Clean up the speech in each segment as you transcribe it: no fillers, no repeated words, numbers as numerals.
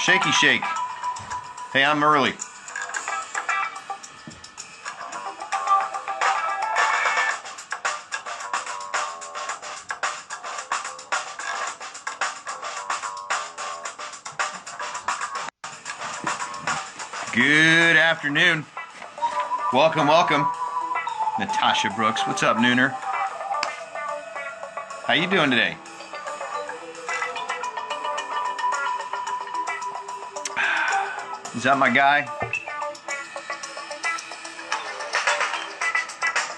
Shakey shake. Hey, I'm early. Good afternoon. Welcome, welcome. Natasha Brooks. What's up, Nooner? How you doing today? Is that my guy?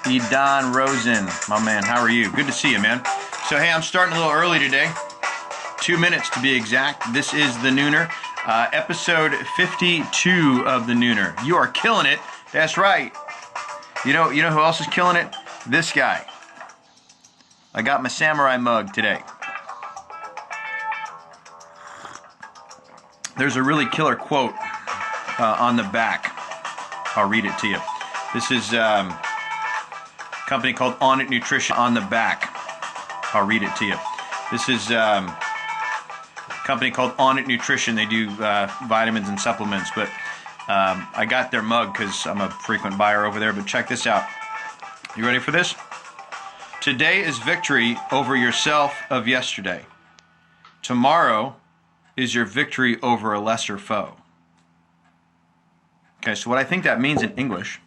Edon Rosen, my man. How are you? Good to see you, man. So, hey, I'm starting a little early today. 2 minutes to be exact. This is the Nooner. Episode 52 of the Nooner. You are killing it. That's right. You know who else is killing it? This guy. I got my samurai mug today. There's a really killer quote on the back. I'll read it to you. This is a company called On It Nutrition on the back. I'll read it to you. This is company called On It Nutrition. They do vitamins and supplements, but I got their mug because I'm a frequent buyer over there. But check this out. You ready for this? Today is victory over yourself of yesterday. Tomorrow is your victory over a lesser foe. Okay, so what I think that means in English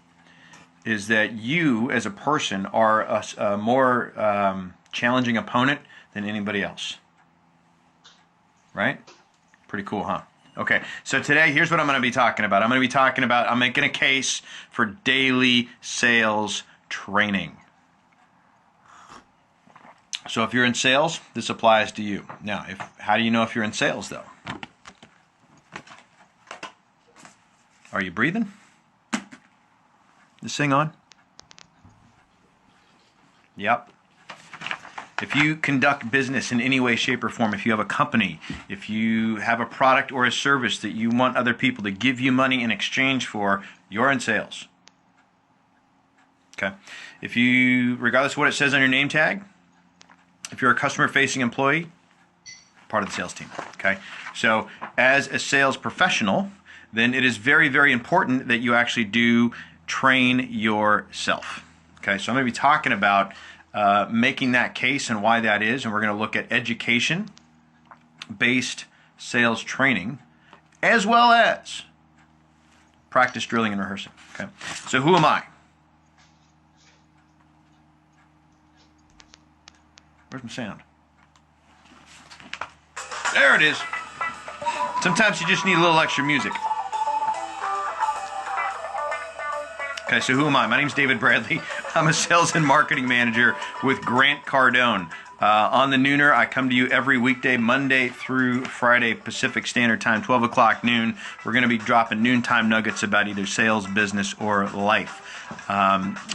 is that you as a person are a more challenging opponent than anybody else. Right? Pretty cool, huh? Okay, so today, here's what I'm going to be talking about. I'm making a case for daily sales training. So if you're in sales, this applies to you. Now, how do you know if you're in sales, though? Are you breathing? This thing on? Yep. If you conduct business in any way, shape, or form, if you have a company, if you have a product or a service that you want other people to give you money in exchange for, you're in sales. Okay. If you, regardless of what it says on your name tag, if you're a customer-facing employee, part of the sales team. Okay. So as a sales professional, then it is very, very important that you actually do train yourself. Okay. So I'm going to be talking about making that case and why that is, and we're going to look at education-based sales training, as well as practice drilling and rehearsing. Okay, so who am I? Where's my sound? There it is. Sometimes you just need a little extra music. Okay, so who am I? My name's David Bradley. I'm a sales and marketing manager with Grant Cardone. On the Nooner, I come to you every weekday, Monday through Friday, Pacific Standard Time, 12 o'clock noon. We're going to be dropping noontime nuggets about either sales, business, or life.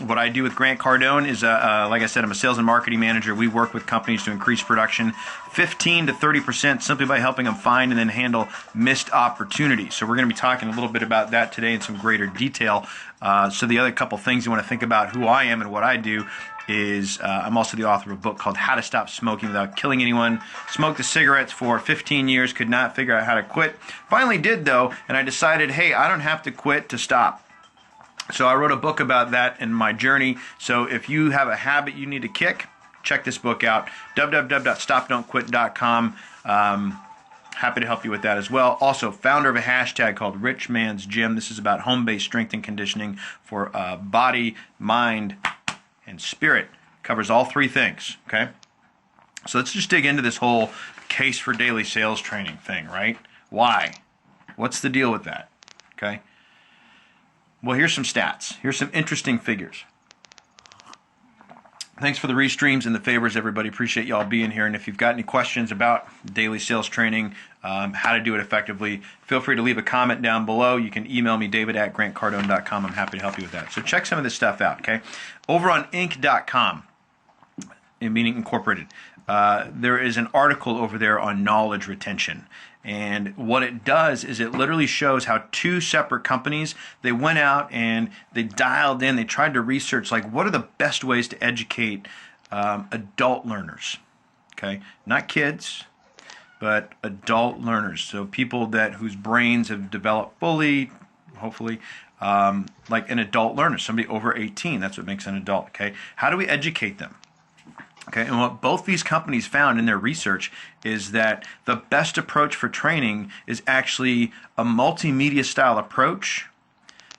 What I do with Grant Cardone is, like I said, I'm a sales and marketing manager. We work with companies to increase production 15 to 30% simply by helping them find and then handle missed opportunities. So we're going to be talking a little bit about that today in some greater detail. So the other couple things you want to think about who I am and what I do is I'm also the author of a book called How to Stop Smoking Without Killing Anyone. Smoked the cigarettes for 15 years, could not figure out how to quit. Finally did, though, and I decided, hey, I don't have to quit to stop. So I wrote a book about that in my journey. So if you have a habit you need to kick, check this book out, www.stopdon'tquit.com. Happy to help you with that as well. Also, founder of a hashtag called Rich Man's Gym. This is about home-based strength and conditioning for body, mind, and spirit. Covers all three things, okay? So let's just dig into this whole case for daily sales training thing, right? Why? What's the deal with that, okay? Well, here's some stats. Here's some interesting figures. Thanks for the restreams and the favors, everybody. Appreciate y'all being here. And if you've got any questions about daily sales training, how to do it effectively, feel free to leave a comment down below. You can email me, david@grantcardone.com. I'm happy to help you with that. So check some of this stuff out, okay? Over on Inc.com, meaning Incorporated, there is an article over there on knowledge retention. And what it does is it literally shows how two separate companies, they went out and they dialed in, they tried to research, like, what are the best ways to educate adult learners, okay? Not kids, but adult learners. So people whose brains have developed fully, hopefully, like an adult learner, somebody over 18. That's what makes an adult. Okay, how do we educate them? Okay, and what both these companies found in their research is that the best approach for training is actually a multimedia style approach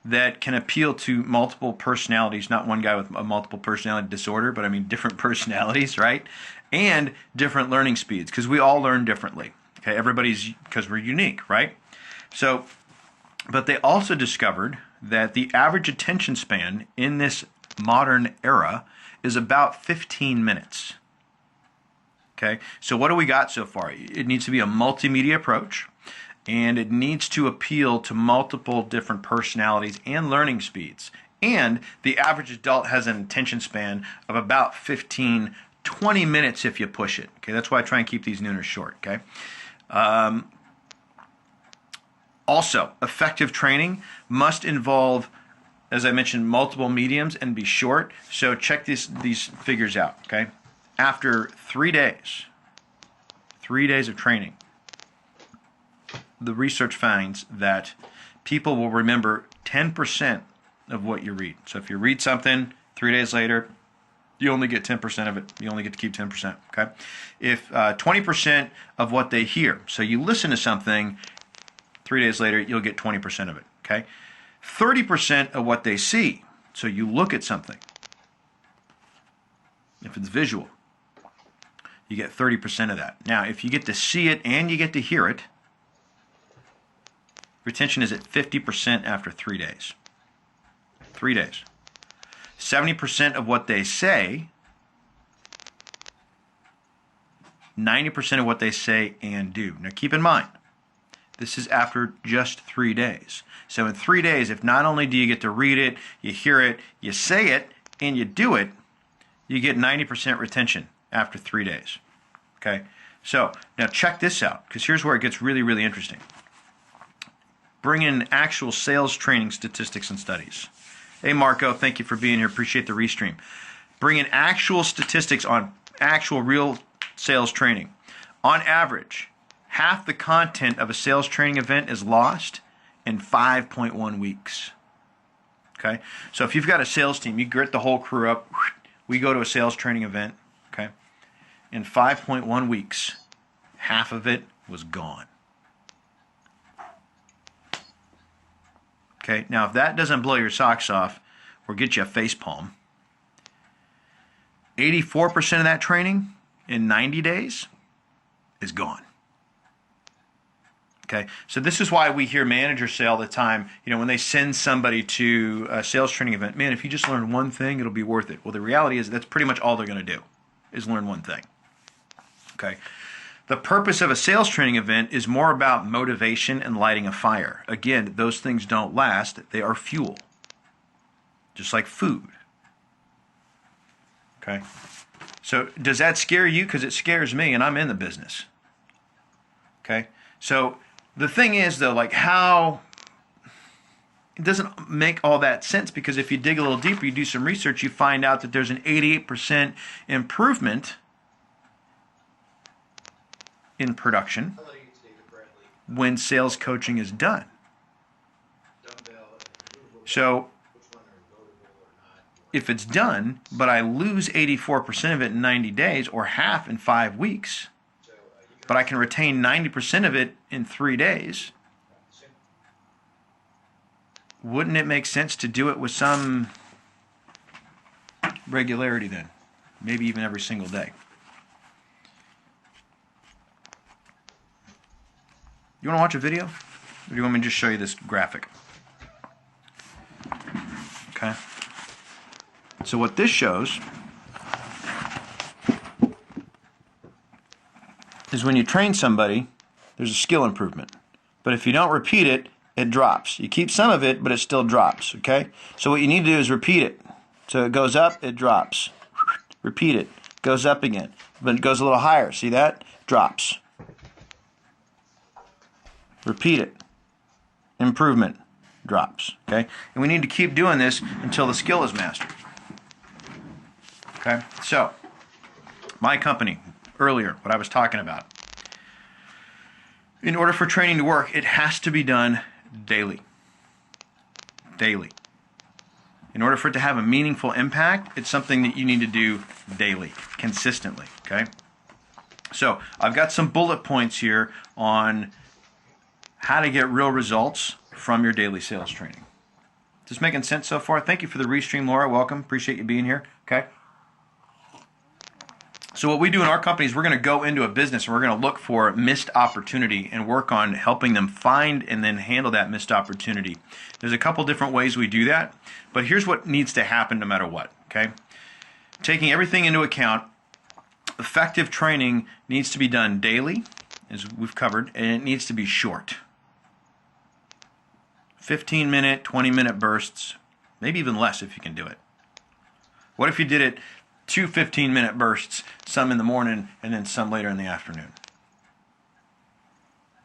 that can appeal to multiple personalities, not one guy with a multiple personality disorder, but I mean different personalities, right? And different learning speeds, because we all learn differently. Okay, because we're unique, right? So, but they also discovered that the average attention span in this modern era is about 15 minutes. Okay, so what do we got so far? It needs to be a multimedia approach, and it needs to appeal to multiple different personalities and learning speeds. And the average adult has an attention span of about 15, 20 minutes if you push it. Okay, that's why I try and keep these nooners short. Okay. Also, effective training must involve, as I mentioned, multiple mediums and be short. So check these figures out, okay? After 3 days of training, the research finds that people will remember 10% of what you read. So if you read something 3 days later, you only get 10% of it. You only get to keep 10%, okay? If 20% of what they hear, so you listen to something, 3 days later, you'll get 20% of it, okay? 30% of what they see, so you look at something. If it's visual, you get 30% of that. Now, if you get to see it and you get to hear it, retention is at 50% after 3 days. 3 days. 70% of what they say, 90% of what they say and do. Now, keep in mind, this is after just 3 days. So in 3 days, if not only do you get to read it, you hear it, you say it, and you do it, you get 90% retention after 3 days. Okay? So now check this out, because here's where it gets really, really interesting. Bring in actual sales training statistics and studies. Hey, Marco, thank you for being here. Appreciate the restream. Bring in actual statistics on actual real sales training. On average, half the content of a sales training event is lost in 5.1 weeks. Okay? So if you've got a sales team, you grit the whole crew up, we go to a sales training event, okay? In 5.1 weeks, half of it was gone. Okay, now if that doesn't blow your socks off or get you a face palm, 84% of that training in 90 days is gone. Okay, so this is why we hear managers say all the time, you know, when they send somebody to a sales training event, man, if you just learn one thing, it'll be worth it. Well, the reality is that's pretty much all they're going to do is learn one thing. Okay, the purpose of a sales training event is more about motivation and lighting a fire. Again, those things don't last. They are fuel, just like food. Okay, so does that scare you? Because it scares me, and I'm in the business. Okay, so the thing is, though, like how it doesn't make all that sense, because if you dig a little deeper, you do some research, you find out that there's an 88% improvement in production when sales coaching is done. So if it's done, but I lose 84% of it in 90 days or half in 5 weeks, but I can retain 90% of it in 3 days, wouldn't it make sense to do it with some regularity then? Maybe even every single day. You want to watch a video? Or do you want me to just show you this graphic? Okay. So what this shows is when you train somebody, there's a skill improvement. But if you don't repeat it, it drops. You keep some of it, but it still drops, okay? So what you need to do is repeat it. So it goes up, it drops. Repeat it. Goes up again. But it goes a little higher. See that? Drops. Repeat it. Improvement. Drops, okay? And we need to keep doing this until the skill is mastered. Okay? So, my company, earlier, what I was talking about, In order for training to work, it has to be done daily. Daily. In order for it to have a meaningful impact, it's something that you need to do daily, consistently, okay? So I've got some bullet points here on how to get real results from your daily sales training. Is this making sense so far? Thank you for the restream, Laura. Welcome. Appreciate you being here, okay? So what we do in our company is we're going to go into a business and we're going to look for missed opportunity and work on helping them find and then handle that missed opportunity. There's a couple different ways we do that, but here's what needs to happen no matter what, okay? Taking everything into account, effective training needs to be done daily, as we've covered, and it needs to be short. 15-minute, 20-minute bursts, maybe even less if you can do it. What if you did it 2 15-minute bursts, some in the morning and then some later in the afternoon?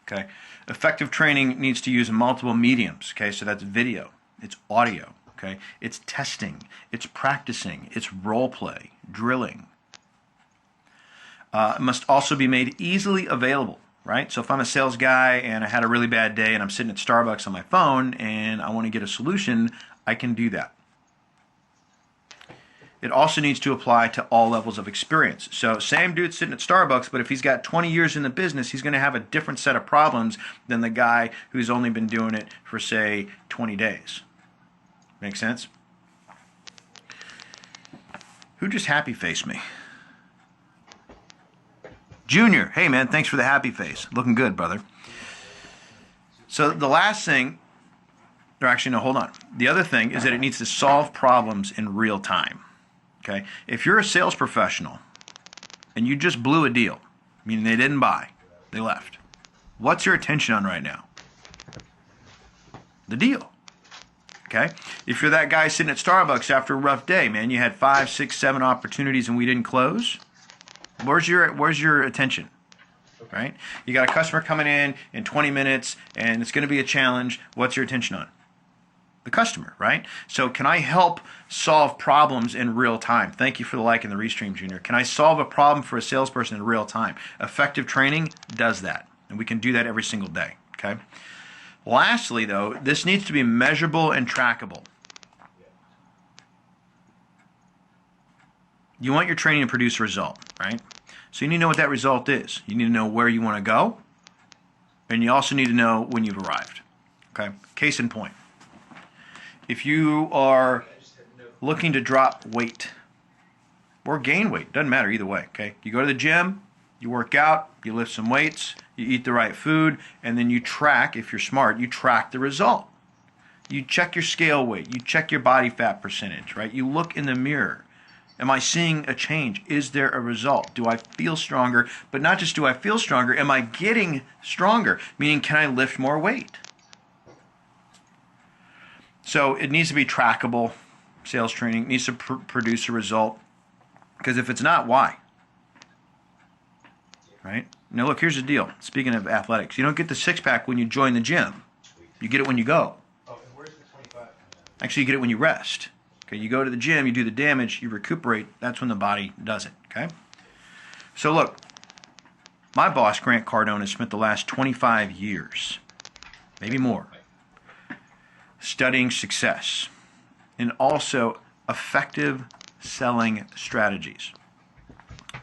Okay. Effective training needs to use multiple mediums. Okay, so that's video, it's audio, okay, it's testing, it's practicing, it's role play, drilling. It must also be made easily available, right? So if I'm a sales guy and I had a really bad day and I'm sitting at Starbucks on my phone and I want to get a solution, I can do that. It also needs to apply to all levels of experience. So same dude sitting at Starbucks, but if he's got 20 years in the business, he's going to have a different set of problems than the guy who's only been doing it for, say, 20 days. Make sense? Who just happy faced me? Junior, hey man, thanks for the happy face. Looking good, brother. So the last thing, or actually no, hold on. The other thing is that it needs to solve problems in real time. Okay, if you're a sales professional and you just blew a deal, meaning they didn't buy, they left, what's your attention on right now? The deal. Okay, if you're that guy sitting at Starbucks after a rough day, man, you had 5, 6, 7 opportunities and we didn't close, where's your attention? Right? You got a customer coming in 20 minutes and it's going to be a challenge. What's your attention on? The customer, right? So can I help solve problems in real time? Thank you for the like and the restream, Junior. Can I solve a problem for a salesperson in real time? Effective training does that, and we can do that every single day, okay? Lastly, though, this needs to be measurable and trackable. You want your training to produce a result, right? So you need to know what that result is. You need to know where you want to go, and you also need to know when you've arrived, okay? Case in point. If you are looking to drop weight or gain weight, doesn't matter either way, okay? You go to the gym, you work out, you lift some weights, you eat the right food, and then you track, if you're smart, you track the result. You check your scale weight, you check your body fat percentage, right? You look in the mirror. Am I seeing a change? Is there a result? Do I feel stronger? But not just do I feel stronger, am I getting stronger? Meaning, can I lift more weight? So it needs to be trackable. Sales training needs to produce a result. Because if it's not, why? Right? Now look, here's the deal. Speaking of athletics, you don't get the six-pack when you join the gym. You get it when you go. Oh, and where's the 25? Actually, you get it when you rest. Okay, you go to the gym, you do the damage, you recuperate. That's when the body does it. Okay? So look, my boss, Grant Cardone, has spent the last 25 years, maybe more, studying success and also effective selling strategies.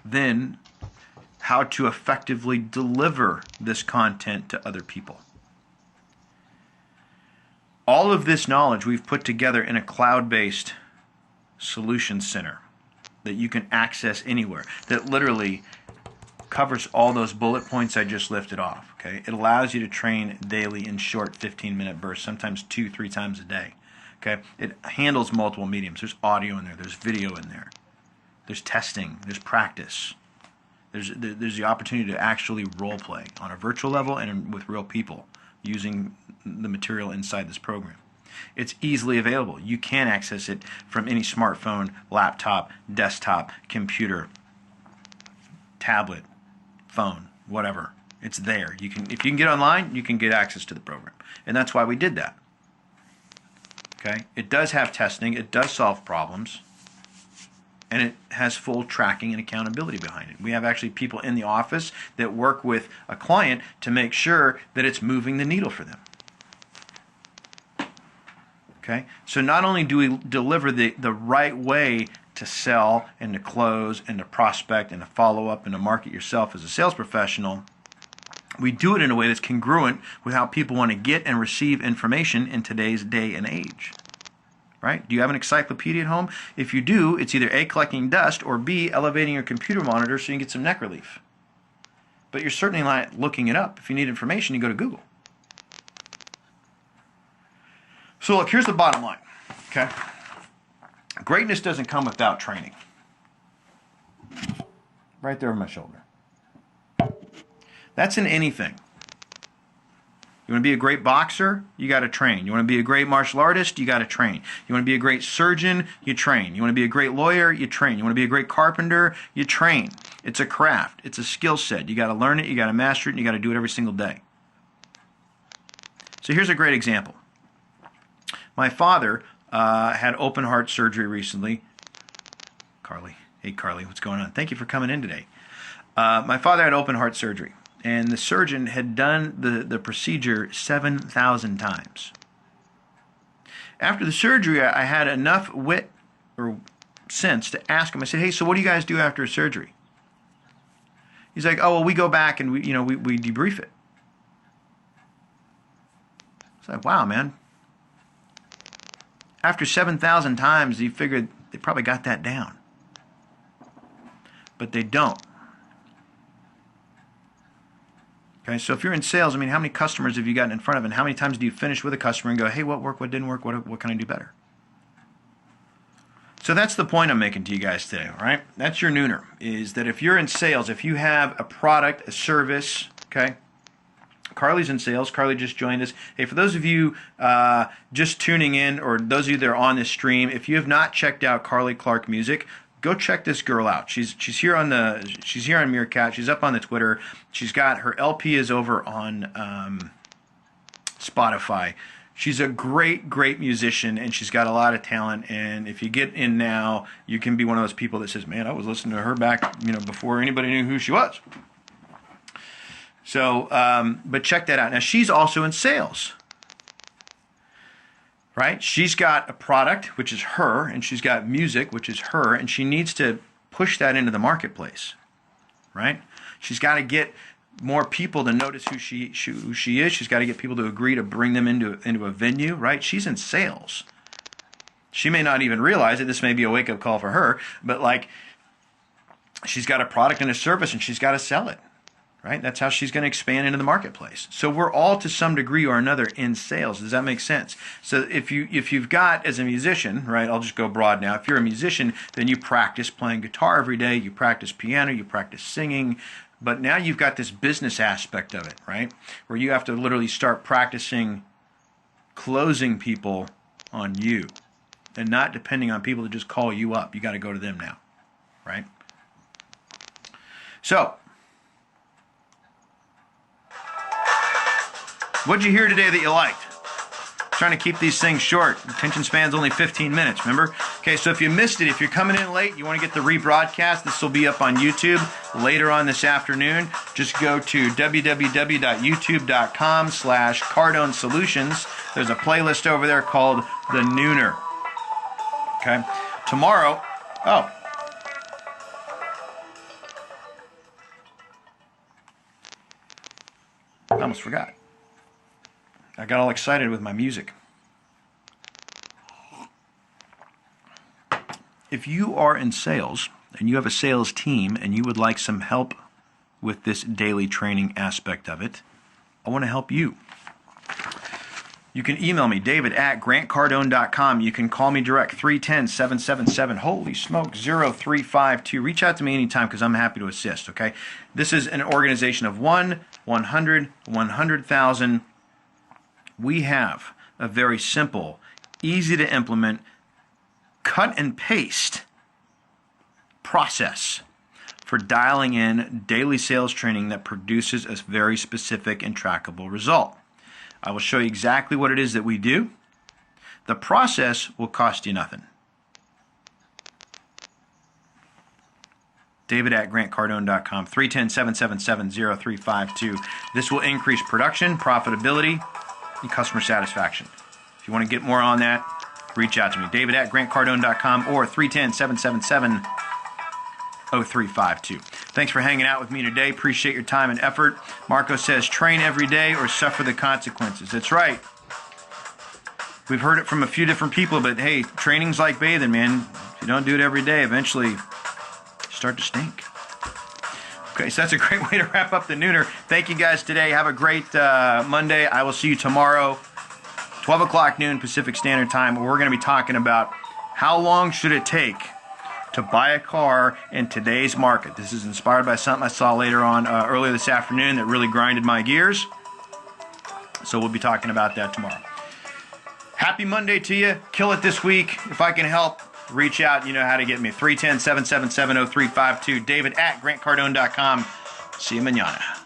Then, how to effectively deliver this content to other people. All of this knowledge we've put together in a cloud-based solution center that you can access anywhere, that literally covers all those bullet points I just lifted off. Okay, it allows you to train daily in short 15-minute bursts, sometimes 2-3 times a day. Okay, it handles multiple mediums. There's audio in there, there's video in there, there's testing, there's practice, there's the opportunity to actually role play on a virtual level and with real people using the material inside this program. It's easily available. You can access it from any smartphone, laptop, desktop, computer, tablet, phone, whatever. It's there. If you can get online, you can get access to the program. And that's why we did that. Okay? It does have testing. It does solve problems. And it has full tracking and accountability behind it. We have actually people in the office that work with a client to make sure that it's moving the needle for them. Okay? So not only do we deliver the right way to sell and to close and to prospect and to follow up and to market yourself as a sales professional, we do it in a way that's congruent with how people want to get and receive information in today's day and age. Right? Do you have an encyclopedia at home? If you do, it's either A, collecting dust, or B, elevating your computer monitor so you can get some neck relief. But you're certainly not looking it up. If you need information, you go to Google. So look, here's the bottom line. Okay? Greatness doesn't come without training. Right there on my shoulder. That's in anything. You want to be a great boxer? You got to train. You want to be a great martial artist? You got to train. You want to be a great surgeon? You train. You want to be a great lawyer? You train. You want to be a great carpenter? You train. It's a craft. It's a skill set. You got to learn it. You got to master it. And you got to do it every single day. So here's a great example. My father had open heart surgery recently. Carly. Hey, Carly. What's going on? Thank you for coming in today. My father had open heart surgery. And the surgeon had done the procedure 7,000 times. After the surgery, I had enough wit or sense to ask him. I said, "Hey, so what do you guys do after a surgery?" He's like, "Oh, well, we go back and we debrief it." It's like, wow, man. After 7,000 times, you figured they probably got that down. But they don't. Okay, so if you're in sales, I mean, how many customers have you gotten in front of, and how many times do you finish with a customer and go, "Hey, what worked, what didn't work, what can I do better?" So that's the point I'm making to you guys today, all right? That's your nooner, is that if you're in sales, if you have a product, a service, okay? Carly's in sales. Carly just joined us. Hey, for those of you just tuning in, or those of you that are on this stream, if you have not checked out Carly Clark Music, go check this girl out. She's here on Meerkat. She's up on the Twitter. She's got her LP is over on Spotify. She's a great musician, and she's got a lot of talent. And if you get in now, you can be one of those people that says, "Man, I was listening to her back, before anybody knew who she was." So, but check that out. Now, she's also in sales. Right? She's got a product, which is her, and she's got music, which is her, and she needs to push that into the marketplace. Right? She's got to get more people to notice who she is. She's got to get people to agree to bring them into a venue. Right? She's in sales. She may not even realize it. This may be a wake-up call for her, but she's got a product and a service, and she's got to sell it. Right? That's how she's going to expand into the marketplace. So we're all to some degree or another in sales. Does that make sense? So if you've got, as a musician, right, I'll just go broad now. If you're a musician, then you practice playing guitar every day, you practice piano, you practice singing, but now you've got this business aspect of it, right? Where you have to literally start practicing closing people on you and not depending on people to just call you up. You got to go to them now, right? So, what'd you hear today that you liked? Trying to keep these things short. Attention span's only 15 minutes, remember? Okay, so if you missed it, if you're coming in late, you want to get the rebroadcast, this will be up on YouTube later on this afternoon. Just go to www.youtube.com/Cardone Solutions. There's a playlist over there called The Nooner. Okay, tomorrow, I almost forgot. I got all excited with my music. If you are in sales and you have a sales team and you would like some help with this daily training aspect of it, I want to help you. You can email me, david@grantcardone.com. You can call me direct, 310-777, holy smoke, 0352. Reach out to me anytime because I'm happy to assist, okay? This is an organization of 1, 100, 100,000. We have a very simple, easy to implement, cut and paste process for dialing in daily sales training that produces a very specific and trackable result. I will show you exactly what it is that we do. The process will cost you nothing. David at grantcardone.com, 310-777-0352. This will increase production, profitability, and customer satisfaction. If you want to get more on that, reach out to me. David at grantcardone.com or 310-777-0352. Thanks for hanging out with me today. Appreciate your time and effort. Marco says, train every day or suffer the consequences. That's right. We've heard it from a few different people, but hey, training's like bathing, man. If you don't do it every day, eventually you start to stink. Okay, so that's a great way to wrap up the Nooner. Thank you guys today. Have a great Monday. I will see you tomorrow, 12 o'clock noon Pacific Standard Time, where we're going to be talking about how long should it take to buy a car in today's market. This is inspired by something I saw earlier this afternoon that really grinded my gears. So we'll be talking about that tomorrow. Happy Monday to you. Kill it this week. If I can help, reach out. You know how to get me. 310-777-0352. David at grantcardone.com. See you mañana.